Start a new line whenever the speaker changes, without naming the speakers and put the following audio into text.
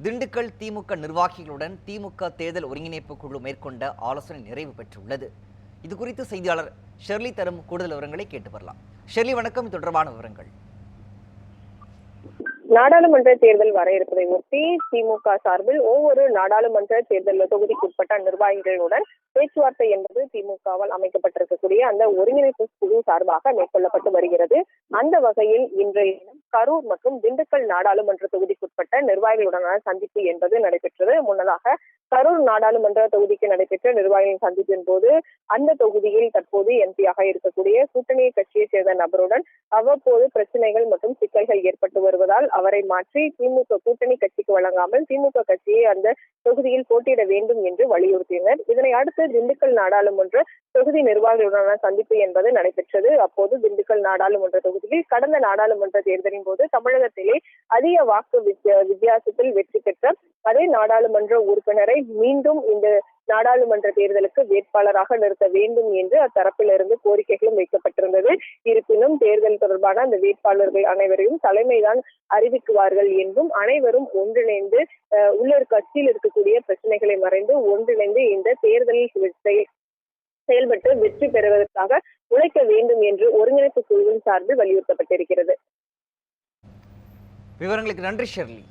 திண்டுக்கல் திமுக நிர்வாகிகளுடன் திமுக தேர்தல் ஒருங்கிணைப்பு குழு மேற்கொண்ட ஆலோசனை நிறைவு பெற்றுள்ளது. இது குறித்து செய்தியாளர் ஷெர்லி தரும் கூடுதல் விவரங்களை கேட்டு வரலாம். ஷெர்லி, வணக்கம். தொடர்பான விவரங்கள்.
நாடாளுமன்ற தேர்தல் வர இருப்பதை ஒட்டி திமுக சார்பில் ஒவ்வொரு நாடாளுமன்ற தேர்தல் தொகுதிக்குட்பட்ட நிர்வாகிகளுடன் பேச்சுவார்த்தை என்பது திமுகவால் அமைக்கப்பட்டிருக்கக்கூடிய அந்த ஒருங்கிணைப்பு குழு சார்பாக மேற்கொள்ளப்பட்டு வருகிறது. அந்த வகையில் இன்றைய கரூர் மற்றும் திண்டுக்கல் நாடாளுமன்ற தொகுதிக்குட்பட்ட நிர்வாகிகளுடனான சந்திப்பு என்பது நடைபெற்றது. முன்னதாக கரூர் நாடாளுமன்ற தொகுதிக்கு நடைபெற்ற நிர்வாகிகளின் சந்திப்பின் போது அந்த தொகுதியில் தற்போது எம்பியாக இருக்கக்கூடிய கூட்டணி கட்சியை சேர்ந்த நபருடன் அவ்வப்போது பிரச்சனைகள் மற்றும் சிக்கல்கள் ஏற்பட்டு வருவதால் அவரை மாற்றி திமுக கூட்டணி கட்சிக்கு வழங்காமல் திமுக கட்சியை அந்த தொகுதியில் போட்டியிட வேண்டும் என்று வலியுறுத்தினர். இதனை அடுத்து திண்டுக்கல் நாடாளுமன்ற தொகுதி நிர்வாகிகளுடனான சந்திப்பு என்பது நடைபெற்றது. அப்போது திண்டுக்கல் நாடாளுமன்ற தொகுதியில் கடந்த நாடாளுமன்ற தேர்தலின் போது தமிழகத்திலே அதிக வாக்கு வித்தியாசத்தில் வெற்றி பெற்ற அதே நாடாளுமன்ற உறுப்பினரை மீண்டும் இந்த நாடாளுமன்ற தேர்தலுக்கு வேட்பாளராக நிறுத்த வேண்டும் என்று அத்தரப்பிலிருந்து கோரிக்கைகளும் வைக்கப்பட்டிருந்தது. இருப்பினும் தேர்தல் தொடர்பான அந்த வேட்பாளர்கள் அனைவரையும் தலைமைதான் அறிவிக்குவார்கள் என்றும் அனைவரும் ஒன்றிணைந்து உள்ளூர் கட்சியில் இருக்கக்கூடிய பிரச்சனைகளை மறைந்து ஒன்றிணைந்து இந்த தேர்தலில் செயல்பட்டு வெற்றி பெறுவதற்காக உழைக்க வேண்டும் என்று ஒருங்கிணைப்பு குழுவின் சார்பில் வலியுறுத்தப்பட்டிருக்கிறது.
விவரங்களுக்கு நன்றி ஷெர்லி.